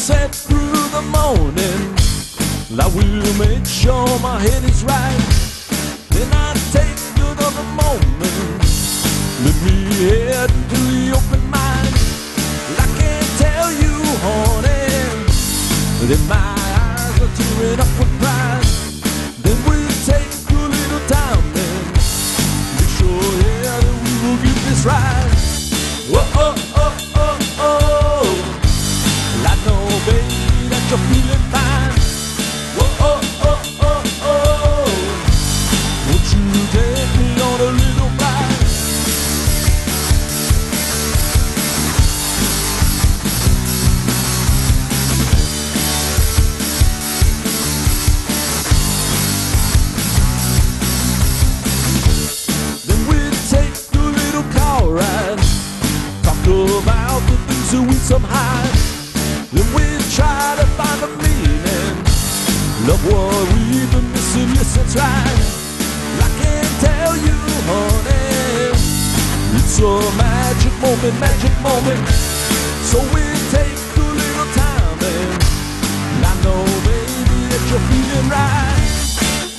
Set through the morning, I will make sure my head is right. Then I take another moment, let me head to the open mind. I can't tell you, honey, that my eyes are tearing up with pride. Then we'll take a little time and make sure, yeah, that we will get this right. Oh, oh, oh, oh, oh. I know, baby, that you're feeling fine. Oh, oh, oh, oh, oh. Won't you take me on a little ride? Then we'll take a little car ride, talk about the things that we somehow. Then we try to find a meaning, love what we've been missing, yes that's right. I can't tell you, honey, it's a magic moment. So we take a little time and I know, baby, that you're feeling right.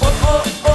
Oh, oh,